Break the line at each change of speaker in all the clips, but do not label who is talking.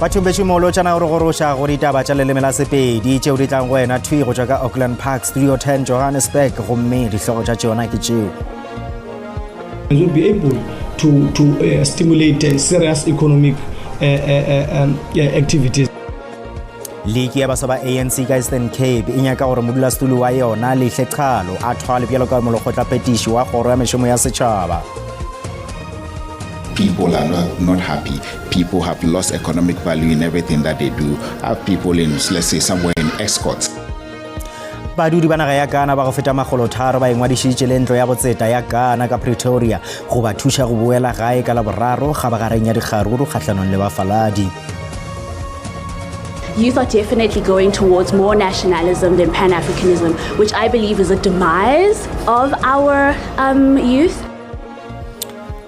Bathumbeshi molo tjana gore gorosha go ditaba tša leleme la Sepedi tšeo di tlang go wena thui go tšwa ka Auckland Park Studio 10 Johannesburg gomme dihlogo tša tšona ke tšeo.
Will be able to stimulate serious economic activities.
League ya baso ba ANC ka Eastern Cape e nyaka gore modulasetulo wa yona Lehle Qhalo a thwale bjalo ka molokgotla petiši wa kgoro ya mešomo ya setšhaba.
People are not happy. People have lost economic value in everything that they do. Have people in, let's say, somewhere in escorts.
Badudi ba naga ya Ghana ba go feta magolo tharo ba engwadišitše le ntlo ya botseta ya Ghana ka Pretoria go ba thuša go boela gae ka la boraro ga ba gareng ya dikgaruru kgatlhanong le bafaladi.
Youth are definitely going towards more nationalism than Pan-Africanism, which I believe is a demise of our youth.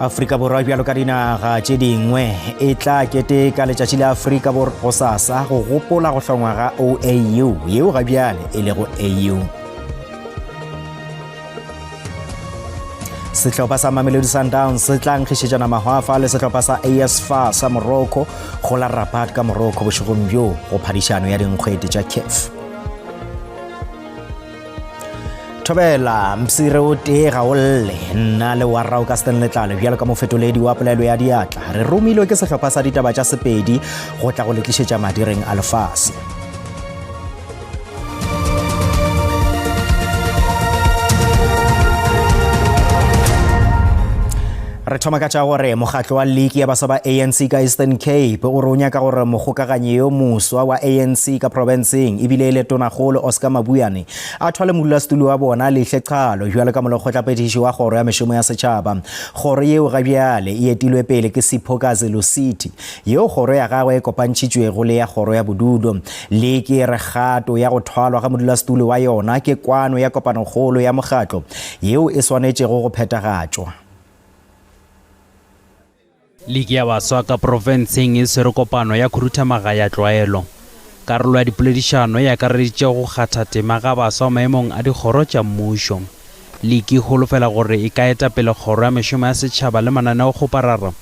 Afrika Borwa bjalo ka dinaga tše dingwe e tla keteka letšatši la Afrika Borwa SASA go gopola go hlongwa ga OAU yeo ga bjale e le go AU. Sehlopha sa Mamelodi Sundowns se tla nkgišetšana mahwafa le sehlopha sa AS FAR sa Morocco go la Rabat ka Morocco bošegong bjo go phadišano ya dinkgwete tša CAF. Thobela msire o tee ga o lle nna le warrao ka Stanley Tlale bjalo ka mofetoledi wa polelo ya diatla re romilwe ke sehlopha sa ditaba tša Sepedi go tla go letlišetša madireng a lefase. Re thoma ka tša gore mokgatlo wa league ya baso ba ANC ka Eastern Cape o ronya ka gore mogokaganyi yo moswa wa ANC ka provinceng ebile le tonakgolo Oscar Mabuyane a thwale modulasetulo wa bona Lehle Qhalo bjalo ka molokgotla petiši wa kgoro ya mešomo ya setšhaba. Kgoro yeo ga bjale e etilwe pele ke Sipho Zulu City yeo kgoro ya gagwe e kopantšitšwego le ya kgoro ya bodudo. League e re kgato ya go thwalwa ga modulasetulo wa yona ke kwano ya kopanokgolo ya mokgatlo yeo e swanetšego go phethagatšwa.
League ya baswa ka provinceng e swere kopano ya khuruthamaga ya tlwaelo. Karolo ya dipoledišano e akareditše go kgatha tema ga baswa maemong a dikgoro tša mmušo. League e holofela gore e ka eta pele kgoro ya mešomo ya setšhaba le mananeo kgoparara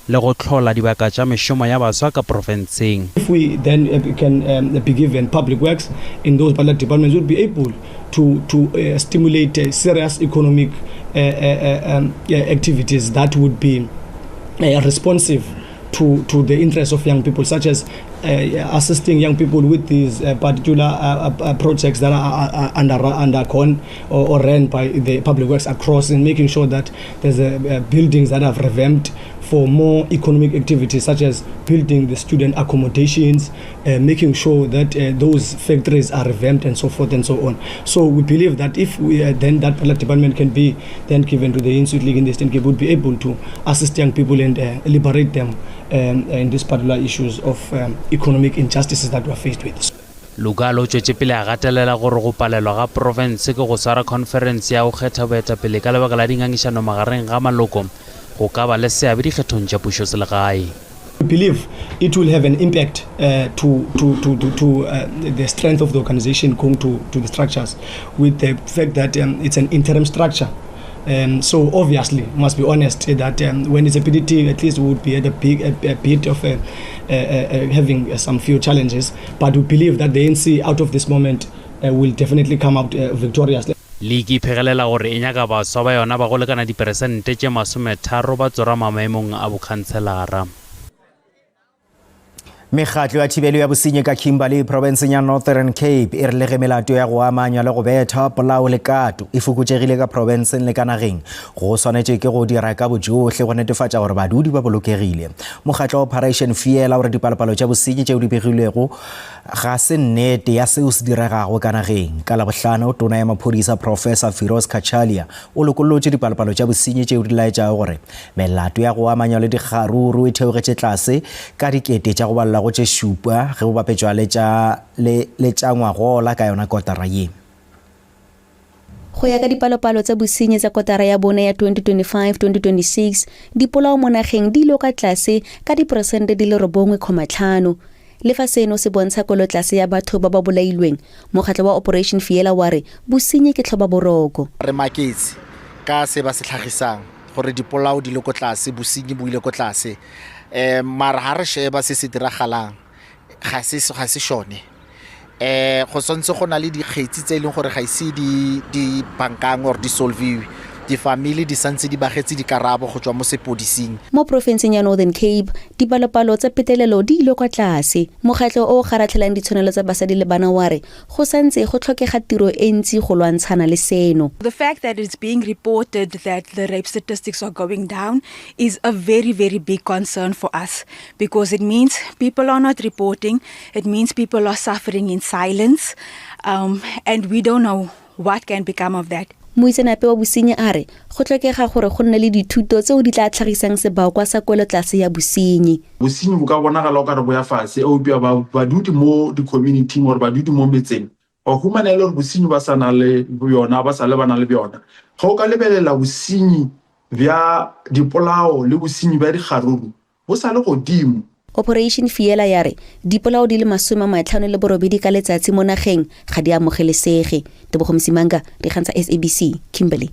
le go tlhola dibaka tša mešomo ya baswa ka provinceng.
If we then can be given public works in those ballot departments, would be able to stimulate serious economic activities that would be responsive to the interests of young people, such as assisting young people with these particular projects that are undergone or run by the public works across, and making sure that there's buildings that have revamped for more economic activities, such as building the student accommodations, making sure that those factories are revamped and so forth and so on. So we believe that if we then that department can be then given to the Institute League in the Eastern Cape, would be able to assist young people and liberate them in these particular issues of economic injustices that we are faced with.
Lugalo tšwetše pele a gatelela gore go palelwa ga province ke go swara conference ya go kgetha boetapele ka lebaka la dingangišano magareng ga maloko go ka ba le seabe dikgethong tša pušo selegae.
We believe it will have an impact to the strength of the organization going to the structures, with the fact that it's an interim structure. So obviously, must be honest that when it's a PDT, at least we would be at a bit of having some few challenges. But we believe that the ANC out of this moment will definitely come out victorious.
League e phegelela gore e nyaka baswa ba yona ba go lekana diperesente tše 30 ba tsorama maemong a bokhanselara.
Mekgatlo ya thibelo ya bosenyi ka Kimberley provinceng ya Northern Cape e re le ge melato ya go amanya le go betha polao le kato e fokotšegile ka provinceng le ka nageng go swanetše ke go dira ka bojohle go netefatša gore badudi ba bolokegile. Mokgatlo wa Operation Fiela o re dipalopalo tša bosenyi tšeo di begilwego ga se nnete ya seo se diregago ka nageng. Ka Labohlano tona ya maphodisa Professor Firoz Kachalia o lokolotše dipalopalo tša bosenyi tšeo di laetšago gore melato ya go amanya le dikgaruru e theogetše tlase ka dikete tša go balla go tše šupa ge go bapetšwa le tša ngwagola ka yona kotara ye.
Go ya ka dipalopalo tsa bosenyi tsa kotara ya bona ya 2025-2026 dipolao mo nageng di ile ka tlase ka diperesente di le 9.5. Le fa seno se bontsha kolotlase ya batho ba ba bolailweng, mokgatlo wa Operation Fiela wa re bosenyi ke tlhoba boroko.
Re maketse ka se ba se tlhagisang gore dipolao di le ko tlase, bosenyi bo ile ko tlase. Mara ha re sheba se se diragalang ga se shone go sontse go na le dikgetsi tse e leng gore ga ise di bankang or di solviwe di-family di santse di bagetse dikarabo go tswa mo sepodising.
Mo profenseng ya Northern Cape dipalopalo tsa petelelo di ile kwa tlase. Mokgatlo o garatlhelang ditshwanelo tsa basadi le bana wa re go santse go tlhokega tiro e ntsi go lwantshana le seno.
The fact that it's being reported that the rape statistics are going down is a very, very big concern for us, because it means people are not reporting, it means people are suffering in silence, and we don't know what can become of that.
Moitseanape wa bosenyi a re go tlhokega gore go nne le dithuto tseo di tla tlhagisang sebao kwa sa kwelotlase ya bosenyi.
Bosenyi bo ka bonagala ka re bo ya fatshe o pia badudi mo di-community or badudi mo metseng o humanela gore bosenyi ba sana le yona ba sa le bana le yona ga o ka lebelela bosenyi bya dipolao le bosenyi ba digaruru bo sa le godimo.
Operation Fiela ya re dipolao di le 58 ka letsatsi mo nageng ga di amogelesege. Tebogo Msimanga, Dikgang tsa SABC, Kimberley.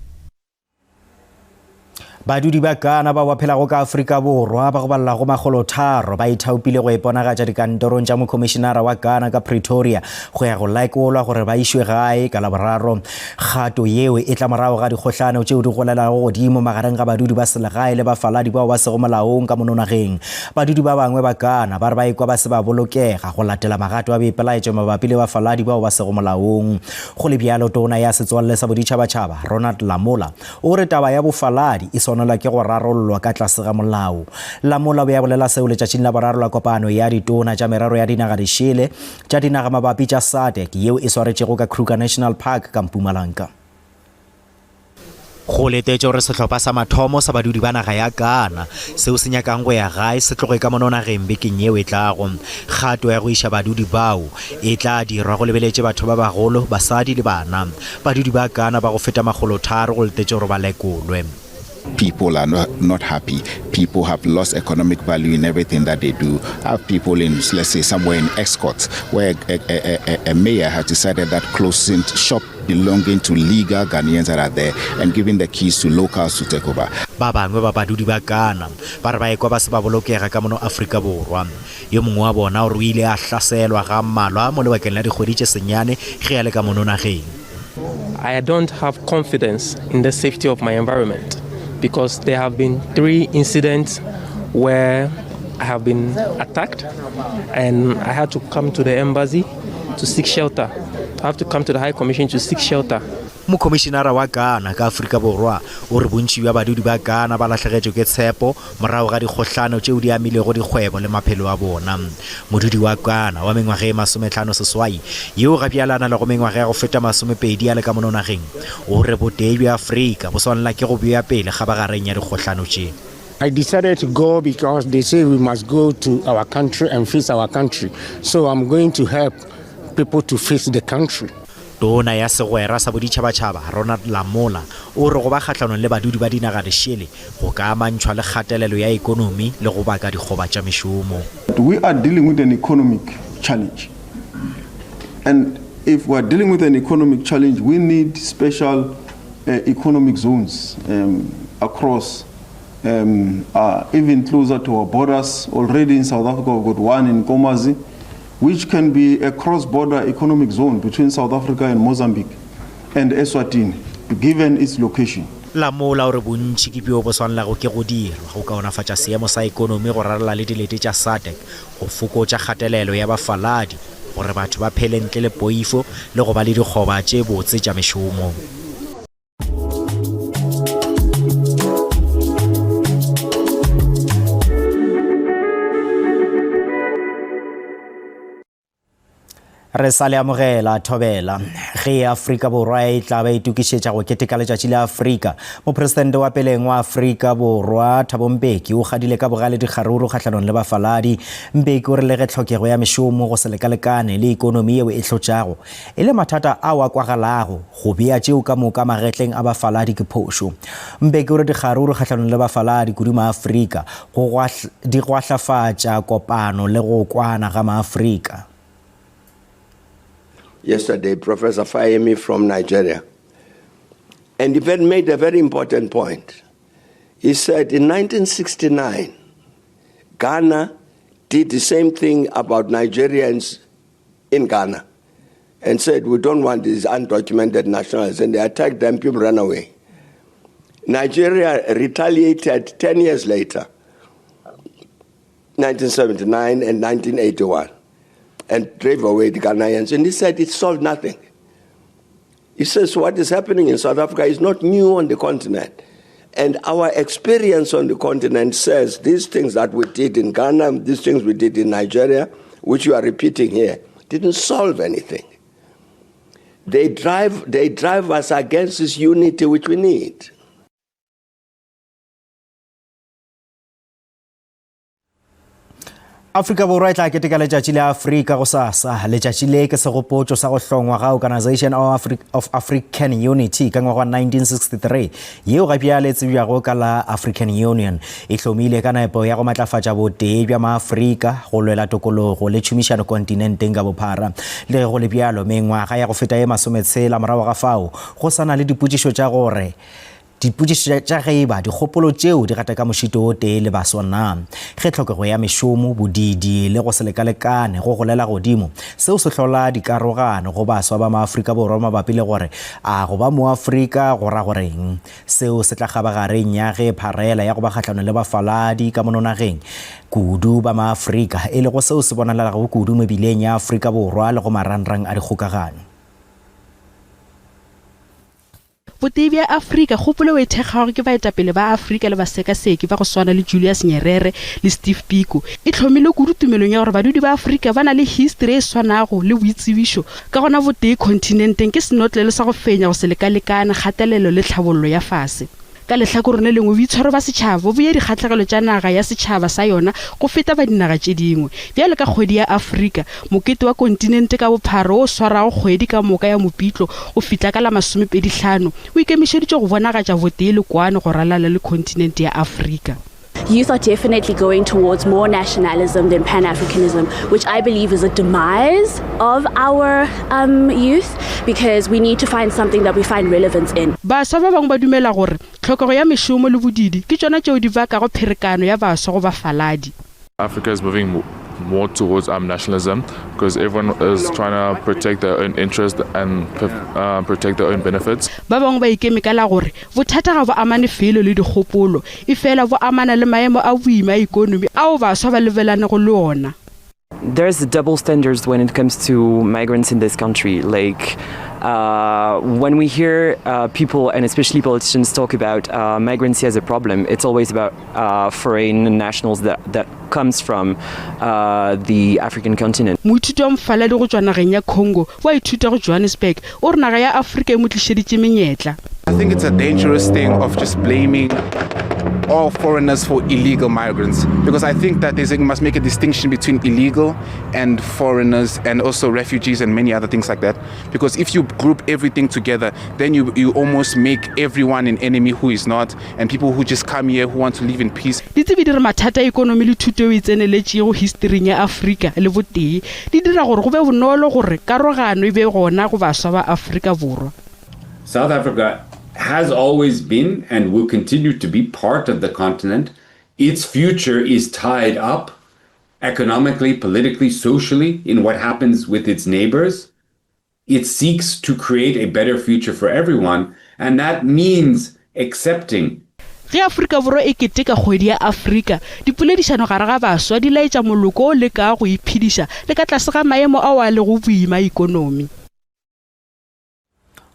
Badudi ba Ghana ba phelago ka Afrika Borwa ba go balla go magolo 3 ba ithaupile go iponagatša dikantorong tša mokomišenara wa Ghana ka Pretoria go ya go laikolwa gore ba išwe gae ka Laboraro. Kgato yeo e tla morago ga dikgohlano tšeo di golelago godimo magareng ga badudi ba selegae le bafaladi bao ba sego molaong ka mononageng. Badudi ba bangwe ba Ghana ba re ba ikwa ba se ba bolokega go latela magato a boipelaetšo mabapi le bafaladi bao ba sego molaong. Go le bjalo tona ya setswalle sa boditšhabatšhaba Ronald Lamola o re taba ya bofaladi e la ke go rarollwa ka tlase ga molao. Lamola ba ya bolela seo letšatšing la boraro la kopano ya ditona tša merero ya dinaga di šele tša dinaga mabapi tša SADC yeo e swaretšego ka Kruger National Park ka Mpumalanga. Go letetše gore sehlopha sa mathomo sa badudi ba naga ya Ghana seo se nyakang go ya gae se tloge ka mononageng bekeng yeo e tlago. Kgato ya go iša badudi bao e tla dirwa go lebeletše batho ba bagolo, basadi le bana. Badudi ba Ghana ba go feta magolo 3 go letetše gore ba lekolwe.
People are not happy. People have lost economic value in everything that they do. I have people in, let's say, somewhere in Escort, where a mayor has decided that closing shop belonging to legal Ghanaians that are there and giving the keys to locals to take over.
Ba bangwe ba badudi ba Ghana ba re ba ekwa ba se ba bolokega ka mono Afrika Borwa. Yo mongwe wa bona o re ile a hlaselwa ga mmalwa mo lebakeng la dikgwedi tše senyane ge a le ka mononageng.
I don't have confidence in the safety of my environment, because there have been 3 incidents where I have been attacked and I had to come to the embassy to seek shelter. I have to come to the High Commission to seek shelter.
Mokomišenara wa Ghana ka Afrika Borwa o re bontši bja badudi ba Ghana ba lahlegetšwe ke tshepo morago ga dikgohlano tšeo di amilego dikgwebo le maphelo a bona. Modudi wa Ghana wa mengwaga e 50 yeo ga bjalana le go mengwaga ya go feta 20 a le ka mononageng o re botei bja Afrika bo swanela ke go bea pele ga bagareng ya dikgohlano tše.
I decided to go because they say we must go to our country and face our country. So I'm going to help people to face the country.
Tona ya segwera sa boditšhabatšhaba Ronald Lamola o re go ba kgatlhanong le badudi ba dinaga di šele go ka amantšhwa le kgatelelo ya ekonomi le go baka dikgoba tša mešomo.
We are dealing with an economic challenge, and if we are dealing with an economic challenge, we need special economic zones across even closer to our borders. Already in South Africa we've got one in Komazi, which can be a cross-border economic zone between South Africa and Mozambique and Eswatini, given its location.
Lamola o re bontši ke bjo bo swanelago ke go dirwa go kaonafatša seemo sa ekonomi go rarela le dilete tša SADC go fokotša kgatelelo ya bafaladi gore batho ba phele ntle le poifo le go ba le dikgoba tše botse tša mešomo. Re sa le amogela thobela ge Afrika Borwa e tla ba itukišetša go keteka letšatši la Afrika. Mopresidente wa peleng wa Afrika Borwa Thabo Mbeki o gadile ka bogale dikgaruru kgatlhanong le bafaladi. Mbeki o re le ge tlhokego ya mešomo go se lekalekane le ekonomi eo e hlotšago e le mathata ao a kwagalago go bea tšeo ka moka magetleng a bafaladi ke phošo. Mbeki o re dikgaruru kgatlhanong le bafaladi kudu maAfrika di goahlafatša kopano le go kwana ga maAfrika.
Yesterday, Professor Fayemi from Nigeria, and he made a very important point. He said in 1969, Ghana did the same thing about Nigerians in Ghana and said, we don't want these undocumented nationals, and they attacked them, people ran away. Nigeria retaliated 10 years later, 1979 and 1981, and drove away the Ghanaians, and he said it solved nothing. He says what is happening in South Africa is not new on the continent. And our experience on the continent says these things that we did in Ghana, these things we did in Nigeria, which you are repeating here, didn't solve anything. They drive us against this unity which we need.
Afrika Borwa e tla keteka letšatši le Afrika go sasa. Letšatši le ke segopotšo sa go hlongwa ga Organization of African Unity ka ngwaga wa 1963 yeo gape ya letsebjago ka la African Union e hlomile ka nepo ya go matlafatša botee bja maAfrika go lwela tokologo le tšhomišano kontinenteng ka bophara. Le go le bjalo mengwaga ya go feta ye 16 morago ga fao go sana le dipotšišo tša gore dipotšišo tša geiba dikgopolo tšeo di gata ka mošito o tee le basona ge tlhokego ya mešomo bodidi le go se lekalekane go golela godimo seo se hlola dikarogano go baswa ba maAfrika Borwa mabapi le gore a go ba moAfrika go ra goreng seo se tla gabagareng ya ge pharela ya go ba kgahlano le bafaladi ka mononageng kudu ba maAfrika e le go seo se bonalela go kudu mebileng ya Afrika Borwa le go marangrang a dikgokagano.
Botee bja Afrika kgopolo e thekga gore ke baetapele ba Afrika le basekaseki ba go swana le Julius Nyerere le Steve Biko e tlhomile kudu tumelong ya gore badudi ba Afrika ba na le history e swanago le boitsebišo ka gona botee kontinenteng ke senotlele sa go fenya go se lekalekane kgatelelo le tlhabollo ya fase ka lehlakoreng le lengwe boitshwaro ba setšhaba bo buya dikgatlhegelo tša naga ya setšhaba sa yona go feta ba dinaga tše dingwe bjale ka kgwedi ya Afrika mokete wa kontinente ka bophara o swarago kgwedi ka moka ya mopitlo go fitla ka la 25 o ikemišeditše go bonagatša botee le kwano go ralala le kontinente ya Afrika.
Youth are definitely going towards more nationalism than Pan-Africanism, which I believe is a demise of our youth, because we need to find something that we find relevance in.
Baswa ba bangwe ba dumela gore tlhokego ya mešomo le bodidi ke tšona tšeo di bakago pherekano ya baswa go bafaladi.
Africa is moving more towards nationalism because everyone is trying to protect their own interest and protect their own benefits.
Ba bangwe ba ikemekela gore bothata ga bo amane felo le dikgopolo e fela bo amana le maemo a boima ikonomi ao baswa ba lebelane go le ona.
There's double standards when it comes to migrants in this country. Like when we hear people and especially politicians talk about migrancy as a problem, it's always about foreign nationals that comes from the African continent.
Moithuti wa mfaladi go tswa nageng ya Congo wa ithuta go Johannesburg o re naga ya Afrika e motlišeditše menyetla.
I think it's a dangerous thing of just blaming all foreigners for illegal migrants, because I think that we must make a distinction between illegal and foreigners and also refugees and many other things like that, because if you group everything together then you almost make everyone an enemy who is not, and people who just come here who want to live in peace.
Ditsebi di re mathata ikonomi le thuto e tseneletše go history ya Afrika le botee di dira gore go be bonolo gore karogano e be gona go baswa ba Afrika Borwa.
South Africa has always been and will continue to be part of the continent. Its future is tied up economically, politically, socially in what happens with its neighbors. It seeks to create a better future for everyone, and that means accepting.
Ge Afrika Borwa e keteka kgwedi ya Afrika dipoledišano gare ga baswa di laetša moloko o le ka go iphediša le ka tlase ga maemo ao a le go boima ikonomi.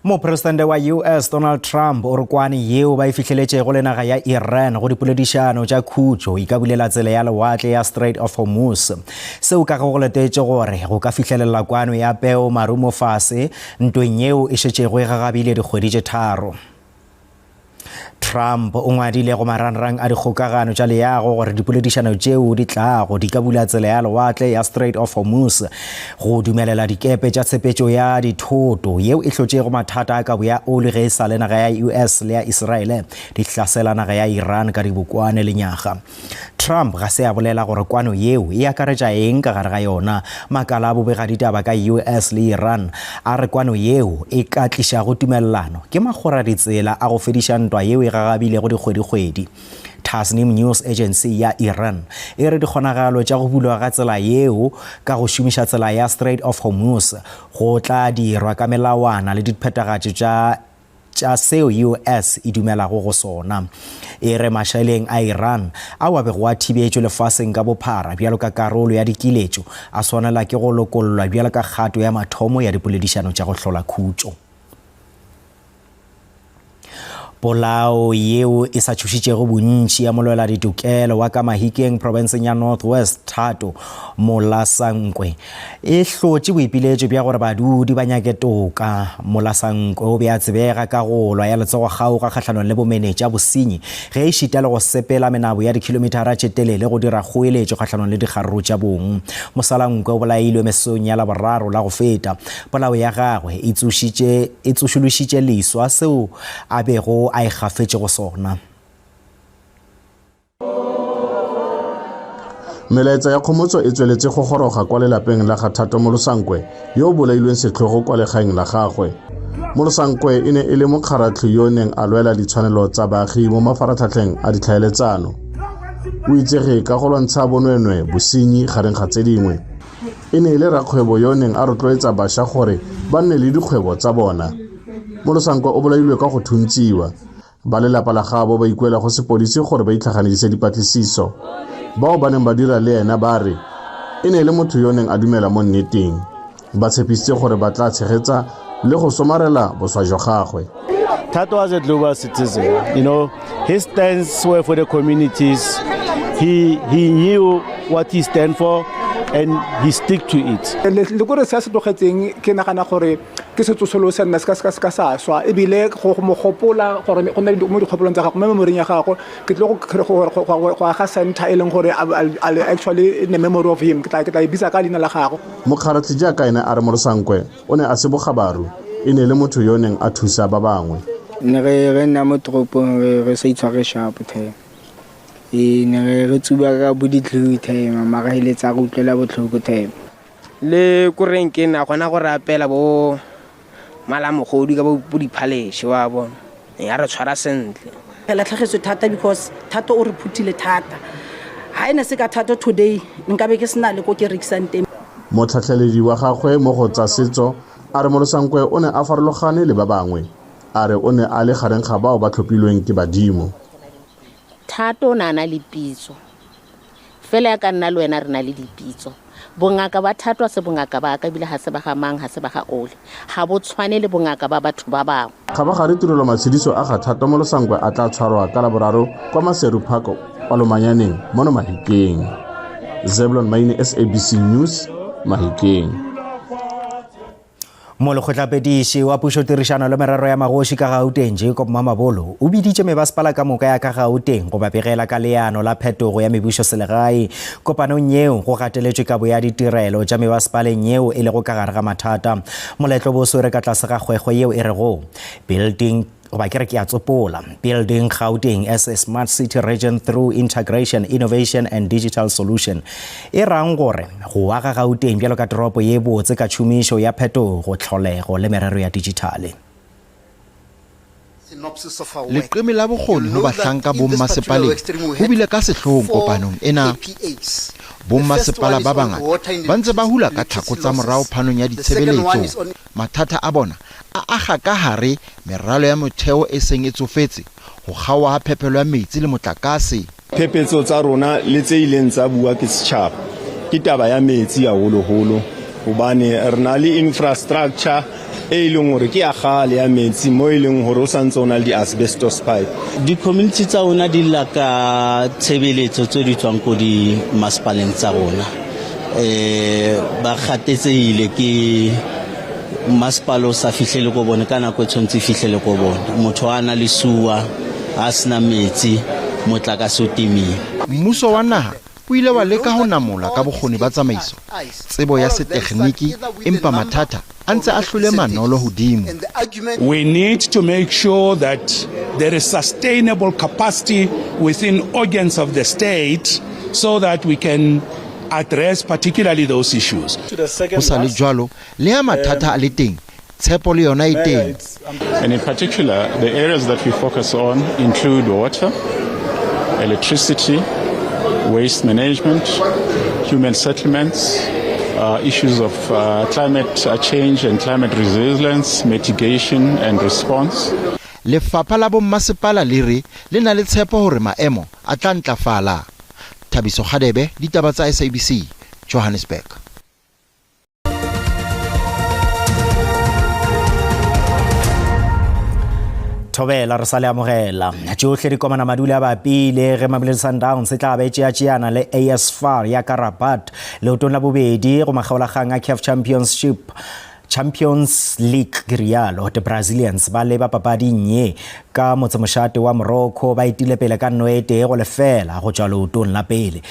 Mopresidente wa US Donald Trump o re kwane yeo ba e fitlheletšego le naga ya Iran go dipoledišano tša khutšo e ka bulela tsela ya lewatle ya Strait of Hormuz seo ka go letetše gore go ka fitlhelela kwano ya peo marumo fase ntweng yeo e šetšego e gagabile dikgwedi tše tharo. Trump o ngwadile go marangrang a dikgokagano tša leago gore dipoledišano tšeo di tlago di ka bula tsela ya lewatle ya Strait of Hormuz go dumelela dikepe tša tshepetšo ya dithoto yeo e hlotšego mathata a kabo ya oli ge e sa le naga ya US le ya Israel di hlasela naga ya Iran ka dibokwane le nyaga. Trump ga se a bolela gore kwano yeo e akaretša eng ka gare ga yona makala a bobega ditaba ka US le Iran a re kwano yeo e ka tlišago tumelelano ke magora ditsela a go fediša ntwa yeo gagabile go dikgwedi-kgwedi. Tasnim News Agency ya Iran e re dikgonagalo tša go bulwa ga tsela yeo ka go šomiša tsela ya Strait of Hormuz go tla dirwa ka melawana le diphethagatšo tša seo US e dumelago go sona. E re mašaeleng a Iran a wa bego a thibetšwe lefaseng ka bophara bjalo ka karolo ya dikiletšo a swanela ke go lokollwa bjalo ka kgato ya mathomo ya dipoledišano tša go hlola khutšo. Polao yeo e sa tšhošitšego bontši ya molwela ditokelo wa ka Mahikeng provinceng ya North West Thato Molasankwe e hlotše boipiletšo bja gore badudi ba nyake toka. Molasankwe o be a tsebega ka go lwa ya letsogo kgaoga kgatlhanong le bomenetša bosenyi ge e šitela go sepela menabo ya dikilomitara tše telele go dira kgoeletšo kgatlhanong le dikgaruru tša bong. Mosalankwe o bolailwe mesong ya laboraro la go feta. Polao ya gagwe e tsošološitše leswa seo a bego a ikgafetše go sona.
Melaetsa ya kgomotso e tsweletse go goroga kwa lelapeng la ga Thato Molosankwe yo o bolailweng setlhogo kwa legaeng la gagwe. Molosankwe e ne e le mokgaratlho yo neng a lwela ditshwanelo tsa baagi mo mafaratlhatlheng a ditlhaeletsano. O itsege ka go lwantsha bonwenwe bosenyi gareng ga tse dingwe. E ne e le rakgwebo yo neng a rotloetsa bašwa gore ba nne le dikgwebo tsa bona. Molosankwe o bolailwe ka go thuntsiwa. Ba lelapa la gabo ba ikuela go sepodisi gore ba itlhaganedise dipatlisiso. Bao ba neng ba dira le ena ba re e ne le motho yo neng a dumela mo nneteng. Ba tshepisitse gore ba tla tshegetsa le go somarela boswa jwa gagwe.
Thato was a global citizen. You know, his stands were for the communities. He knew what he stand for and he stick to it.
Le gore se se tlogetseng ke nagana gore ke setso selo se nna ska sa swa e bile go mo gopola gore go nna mo dikgopolong tsa gago mo memoring ya gago ke tle go aga center e leng gore actually in the memory of him ke tla ibisa ka lena la gago.
Mokgaratlhi jaaka ene a re Molosankwe o ne a se bogabaru e ne le motho yo neng a thusa ba bangwe.
Ne re nna mo toropong re sa itshware sharp the e ne re tsuba ka boditlu the mama ga hiletsa go utlela botlhoko the le koreng ke na gona go rapela bo mala mogodi ka bo diphaleše wa bona ya re tshwara sentle
la tlhagetso thata because Thato o re phutile thata ha ene se ka Thato today nka be ke sena le ko ke rekisang teng.
Motlhatlheledi wa gagwe mo go tsa setso a re Molosankwe o ne a farologane le ba bangwe a re o ne a le gareng ga bao ba tlhophilweng ke badimo.
Thato na na le pitso fela ya ka nna le wena re na le dipitso bongaka ba Thato se bongaka ba ka bile ha se ba ga mang ha se ba ga ole ha bo tshwane le bongaka ba batho ba bangwe.
Ga ba gare tirelo matshediso a ga Thato Molosankwe a tla tshwarwa ka laboraro kwa Maseru Park kwa Lomanyaneng mo Mahikeng. Zebulon Maine, SABC News, Mahikeng.
Molekgotlapediši wa pušotirišano le merero ya magoši ka Gauteng Jacob Mamabolo o biditše mebasepala ka moka ya ka Gauteng go bapegela ka leano la phetogo ya mebušo selegae kopanong yeo go gateletšwe kabo ya ditirelo tša mebasepaleng yeo e lego ka gare ga mathata. Moletlo bo swere ka tlase ga kgwekgwe yeo e rego building Gauteng as a smart city region through integration, innovation and digital solution. E rang gore go aga Gauteng bjalo ka toropo ye botse ka tšhomišo ya phetogo, tlholego le merero ya digitale.
Leqeme la bokgoni ho bahlanka bommasepaleng ho bile ka sehloohong kopanong ena. Bommasepala ba bangata ba ntse ba hula ka thako tsa morao phanong ya ditshebeletso. Mathata a bona a aga ka hare meralo ya motheo e seng e tsofetse go gawa ha phepelo ya metsi le motlakase.
Phepetso tsa rona le tse ileng tsa bua ke setšhaba ke taba ya metsi ya holoholo hobane re na le infrastructure e leng gore ke a gale ya metsi mo e leng gore o santse o na le di-asbestos pipe.
Di-community tsa rona di lla ka tshebeletso tse di tswang ko di masepaleng tsa rona ba gatetsehile ke masepala o sa fihlele ko bone ka nako e tshwanetse fihlele ko bone. Motho a na le sewa a sena metsi motlakase o timile.
Mmuso wa naha o ile wa leka ho namola ka bokgoni ba tsamaiso tsebo ya setekhniki empa mathata a ntse a hlole manolo hodimo.
We need to make sure that there is sustainable capacity within organs of the state so that we can address particularly those issues.
Ho sa le jwalo le ha mathata a le teng tshepo le yona e teng.
And in particular, the areas that we focus on include water, electricity, waste management, human settlements, issues of climate change and climate resilience, mitigation and response.
Lefapha la bommasepala le re le na le tshepo hore maemo a tla ntlafala. Thabiso Khadebe, ditaba tsa SABC, Johannesburg.
Thobela re sale amogela tsohle di komana madula ba pile ge Mamelodi Sundowns se tla be tšeana le AS FAR ya ka Rabat leotong la bobedi go magaolakgang a CAF Champions League Grialo the Brazilians ba leba papadi nye ka motsemošate wa Morocco ba itile pele ka noete go lefela go tšwa leotong la pele.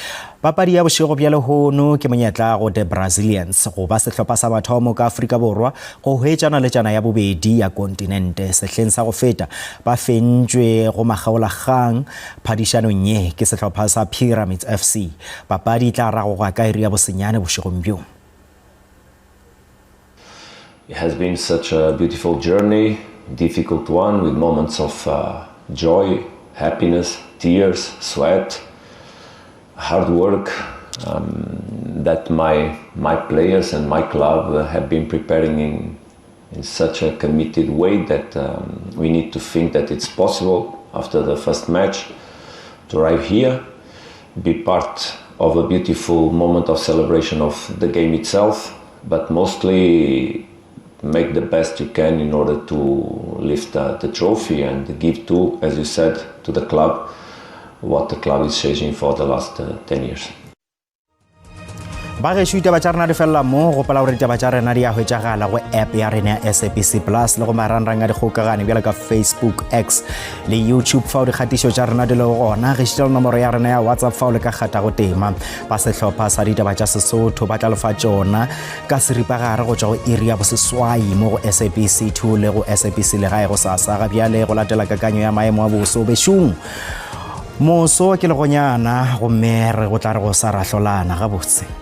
Papadi ya bošego bja lehono ke monyetla go the Brazilians go ba sehlopha sa mathomo ka Afrika Borwa go hwetšana le tšana ya bobedi ya kontinente sehleng sa go feta ba fentšwe go magaolakgang phadišanong ye ke sehlopha sa Pyramids FC. Papadi tla rago go ka iri ya bosenyane bošegong bjo.
It has been such a beautiful journey, difficult one with moments of joy, happiness, tears, sweat, hard work that my players and my club have been preparing in such a committed way that we need to think that it's possible after the first match to arrive here, be part of a beautiful moment of celebration of the game itself, but mostly make the best you can in order to lift the trophy and give to, as you said, to the club what the club is chasing for the last 10 years.
Ba ge shuta ba tsarna di fella mo go pala gore ditaba tsa rena di a hwetšagala go app ya rena ya SABC Plus le go marangrang a dikgokagano bjale ka Facebook, X le YouTube fa o dikgatišo tša rena di le gona ge šitela nomoro ya rena ya WhatsApp fa o le ka kgata go tema ba sehlopha sa ditaba tša Sesotho ba tla lefa tšona ka seripagare go tšwa go iri ya boseswai mo go SABC 2 le go SABC le gae go sasaga bjale go latela kakanyo ya maemo a boso bešong moso ke legonyana gomme re go tla re go sa rahlolana gabotse.